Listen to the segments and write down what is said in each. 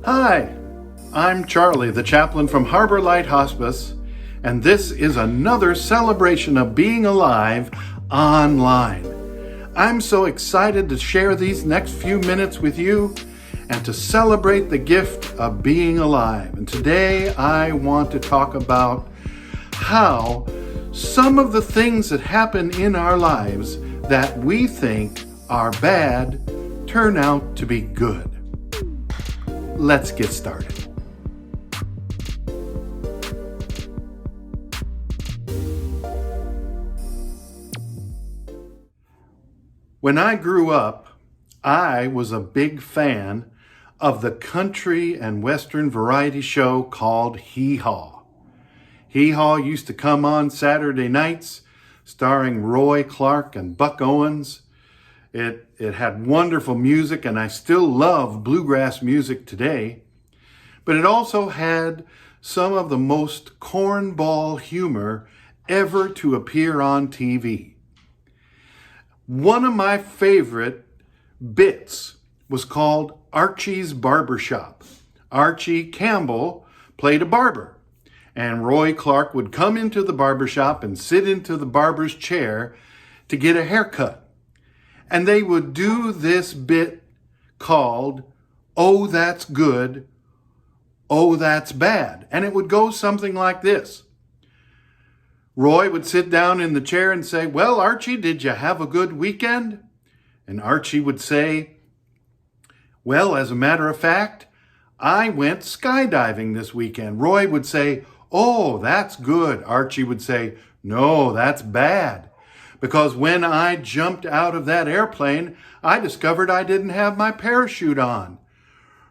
Hi, I'm Charlie, the chaplain from Harbor Light Hospice, and this is another celebration of being alive online. I'm so excited to share these next few minutes with you and to celebrate the gift of being alive. And today I want to talk about how some of the things that happen in our lives that we think are bad turn out to be good. Let's get started. When I grew up, I was a big fan of the country and western variety show called Hee Haw. Hee Haw used to come on Saturday nights, starring Roy Clark and Buck Owens. It had wonderful music, and I still love bluegrass music today. But it also had some of the most cornball humor ever to appear on TV. One of my favorite bits was called Archie's Barbershop. Archie Campbell played a barber, and Roy Clark would come into the barbershop and sit into the barber's chair to get a haircut. And they would do this bit called, "Oh, that's good, oh, that's bad." And it would go something like this. Roy would sit down in the chair and say, "Well, Archie, did you have a good weekend?" And Archie would say, "Well, as a matter of fact, I went skydiving this weekend." Roy would say, "Oh, that's good." Archie would say, "No, that's bad. Because when I jumped out of that airplane, I discovered I didn't have my parachute on."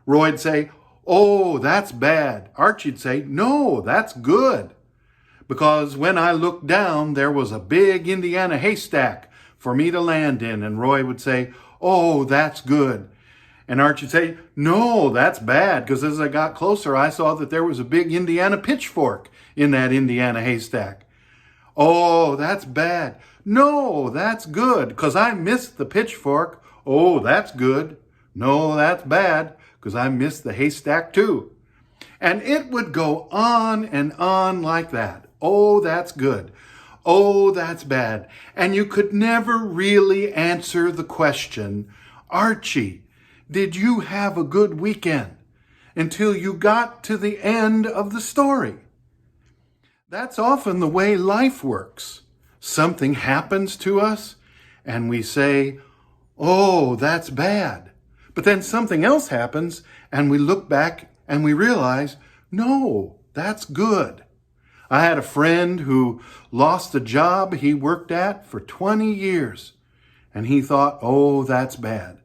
Roy'd say, "Oh, that's bad." Archie'd say, "No, that's good. Because when I looked down, there was a big Indiana haystack for me to land in." And Roy would say, "Oh, that's good." And Archie'd say, "No, that's bad. Because as I got closer, I saw that there was a big Indiana pitchfork in that Indiana haystack." "Oh, that's bad." "No, that's good, because I missed the pitchfork." "Oh, that's good." "No, that's bad, because I missed the haystack too." And it would go on and on like that. "Oh, that's good. Oh, that's bad." And you could never really answer the question, "Archie, did you have a good weekend?" until you got to the end of the story. That's often the way life works. Something happens to us and we say, "Oh, that's bad." But then something else happens and we look back and we realize, "No, that's good." I had a friend who lost a job he worked at for 20 years and he thought, "Oh, that's bad."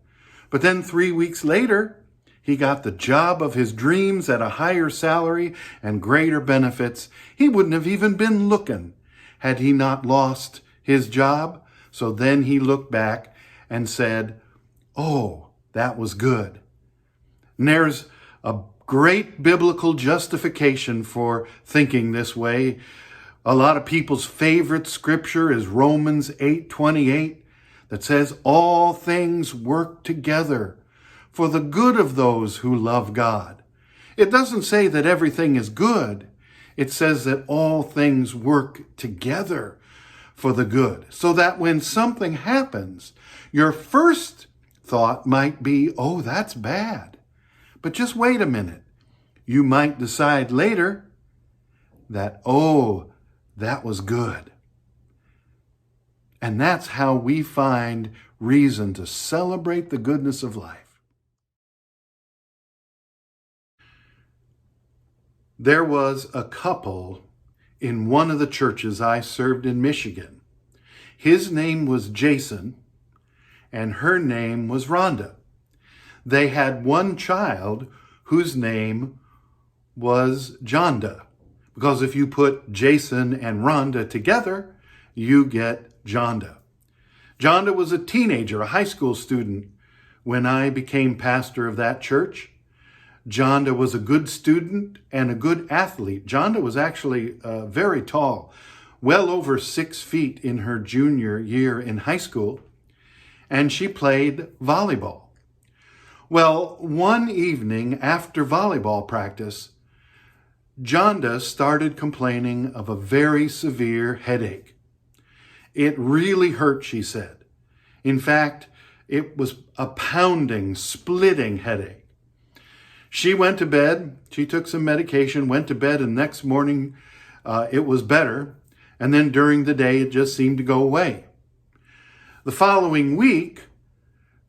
But then 3 weeks later, he got the job of his dreams at a higher salary and greater benefits. He wouldn't have even been looking had he not lost his job. So then he looked back and said, "Oh, that was good." And there's a great biblical justification for thinking this way. A lot of people's favorite scripture is Romans 8:28 that says, "All things work together for the good of those who love God." It doesn't say that everything is good. It says that all things work together for the good. So that when something happens, your first thought might be, "Oh, that's bad." But just wait a minute. You might decide later that, "Oh, that was good." And that's how we find reason to celebrate the goodness of life. There was a couple in one of the churches I served in Michigan. His name was Jason, and her name was Rhonda. They had one child whose name was Jonda, because if you put Jason and Rhonda together, you get Jonda. Jonda was a teenager, a high school student, when I became pastor of that church. Jonda was a good student and a good athlete. Jonda was actually very tall, well over 6 feet in her junior year in high school, and she played volleyball. Well, one evening after volleyball practice, Jonda started complaining of a very severe headache. It really hurt, she said. In fact, it was a pounding, splitting headache. She went to bed, she took some medication, went to bed, and next morning it was better. And then during the day, it just seemed to go away. The following week,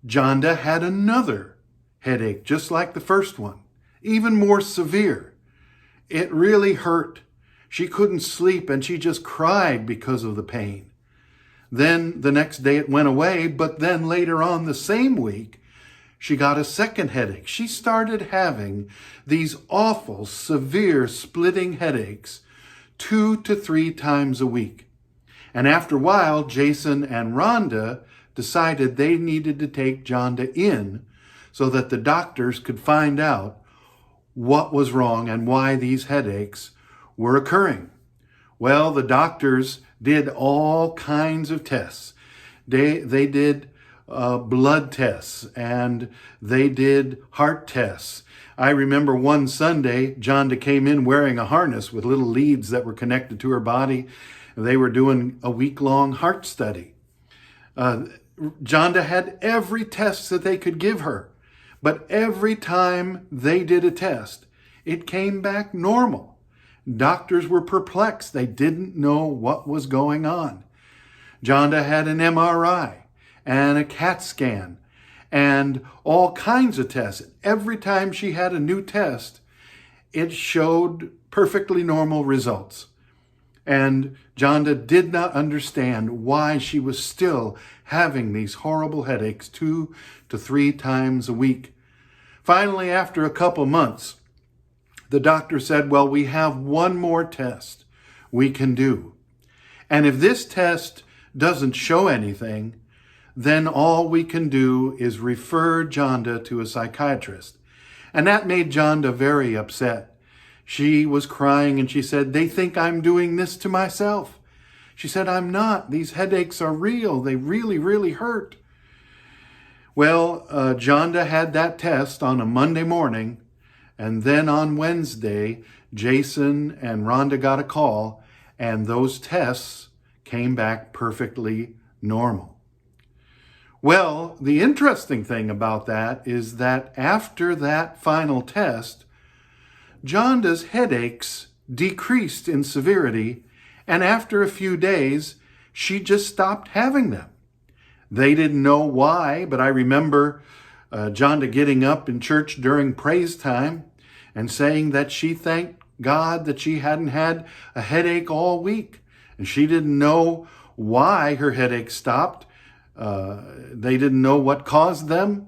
Jonda had another headache, just like the first one, even more severe. It really hurt. She couldn't sleep and she just cried because of the pain. Then the next day it went away, but then later on the same week, she got a second headache. She started having these awful, severe, splitting headaches 2 to 3 times a week. And after a while, Jason and Rhonda decided they needed to take Jonda in so that the doctors could find out what was wrong and why these headaches were occurring. Well, the doctors did all kinds of tests. They did blood tests and they did heart tests. I remember one Sunday, Jonda came in wearing a harness with little leads that were connected to her body. They were doing a week-long heart study. Jonda had every test that they could give her. But every time they did a test, it came back normal. Doctors were perplexed. They didn't know what was going on. Jonda had an MRI and a CAT scan and all kinds of tests. Every time she had a new test, it showed perfectly normal results. And Jonda did not understand why she was still having these horrible headaches 2 to 3 times a week. Finally, after a couple months, the doctor said, well, we have one more test we can do. And if this test doesn't show anything, then all we can do is refer Jonda to a psychiatrist. And that made Jonda very upset. She was crying and she said, they think I'm doing this to myself. She said, I'm not. These headaches are real. They really, really hurt. Well, Jonda had that test on a Monday morning, and then on Wednesday, Jason and Rhonda got a call, and those tests came back perfectly normal. Well, the interesting thing about that is that after that final test, Jonda's headaches decreased in severity, and after a few days, she just stopped having them. They didn't know why, but I remember Jonda getting up in church during praise time and saying that she thanked God that she hadn't had a headache all week. And she didn't know why her headache stopped. They didn't know what caused them,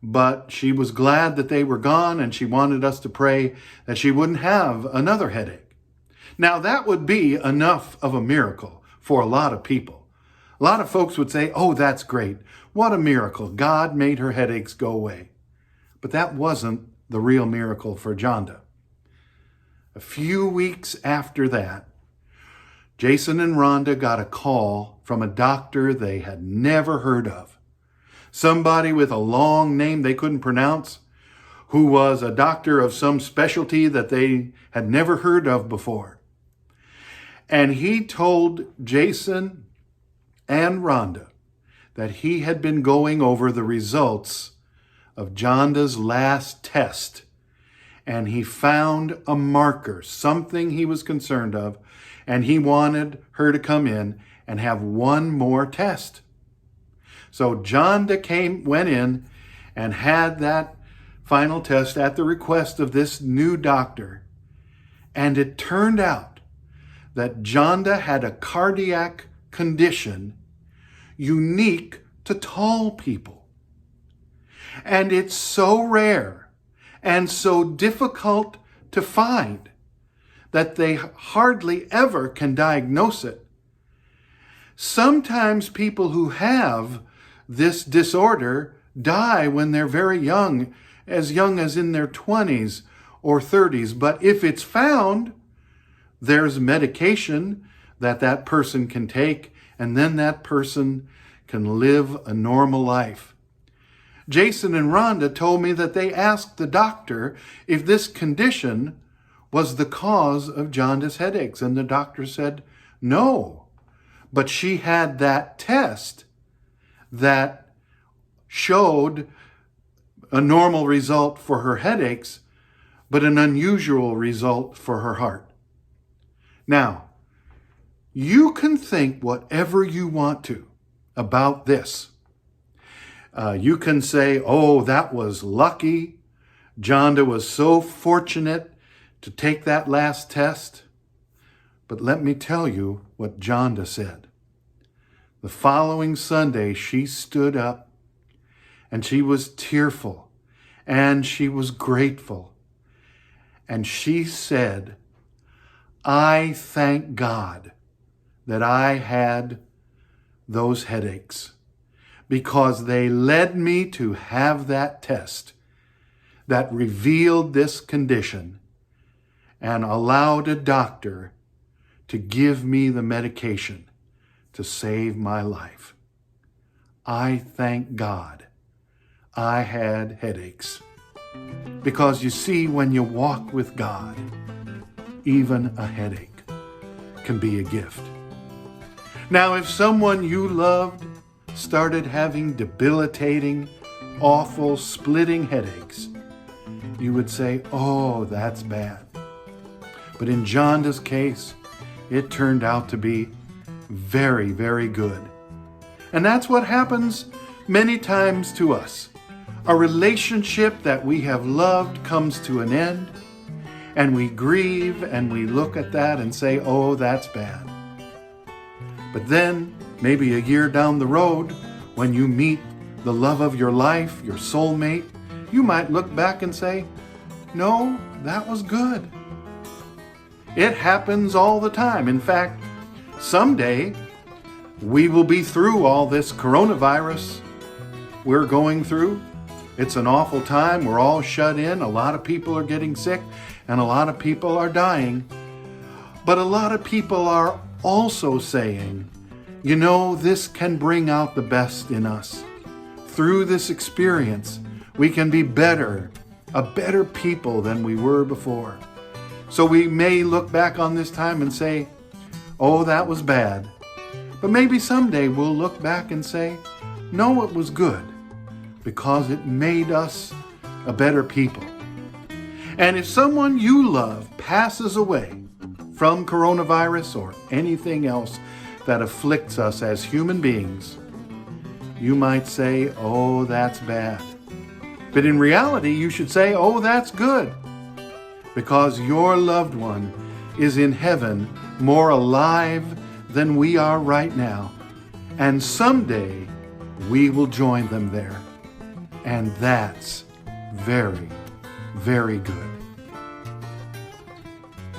but she was glad that they were gone, and she wanted us to pray that she wouldn't have another headache. Now, that would be enough of a miracle for a lot of people. A lot of folks would say, oh, that's great. What a miracle. God made her headaches go away. But that wasn't the real miracle for Jonda. A few weeks after that, Jason and Rhonda got a call from a doctor they had never heard of. Somebody with a long name they couldn't pronounce, who was a doctor of some specialty that they had never heard of before. And he told Jason and Rhonda that he had been going over the results of Jonda's last test, and he found a marker, something he was concerned of, and he wanted her to come in and have one more test. So Jonda went in and had that final test at the request of this new doctor, and it turned out that Jonda had a cardiac condition unique to tall people. And it's so rare and so difficult to find that they hardly ever can diagnose it. Sometimes people who have this disorder die when they're very young as in their 20s or 30s. But if it's found, there's medication that person can take, and then that person can live a normal life. Jason and Rhonda told me that they asked the doctor if this condition was the cause of jaundice headaches, and the doctor said no. But she had that test that showed a normal result for her headaches, but an unusual result for her heart. Now, you can think whatever you want to about this. You can say, oh, that was lucky. Jonda was so fortunate to take that last test. But let me tell you what Jonda said. The following Sunday, she stood up and she was tearful and she was grateful. And she said, I thank God that I had those headaches because they led me to have that test that revealed this condition and allowed a doctor to give me the medication to save my life. I thank God I had headaches. Because you see, when you walk with God, even a headache can be a gift. Now, if someone you loved started having debilitating, awful, splitting headaches, you would say, oh, that's bad. But in Jonda's case, it turned out to be very, very good. And that's what happens many times to us. A relationship that we have loved comes to an end, and we grieve and we look at that and say, oh, that's bad. But then, maybe a year down the road, when you meet the love of your life, your soulmate, you might look back and say, no, that was good. It happens all the time. In fact, someday we will be through all this coronavirus we're going through. It's an awful time. We're all shut in. A lot of people are getting sick and a lot of people are dying. But a lot of people are also saying, you know, this can bring out the best in us. Through this experience, we can be better, a better people than we were before. So we may look back on this time and say, oh, that was bad. But maybe someday we'll look back and say, no, it was good, because it made us a better people. And if someone you love passes away from coronavirus or anything else that afflicts us as human beings, you might say, oh, that's bad. But in reality, you should say, oh, that's good, because your loved one is in heaven, more alive than we are right now. And someday we will join them there. And that's very, very good.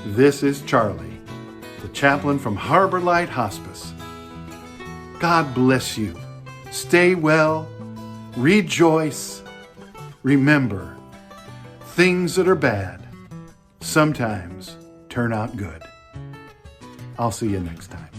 This is Charlie, the chaplain from Harbor Light Hospice. God bless you. Stay well. Rejoice. Remember, things that are bad sometimes turn out good. I'll see you next time.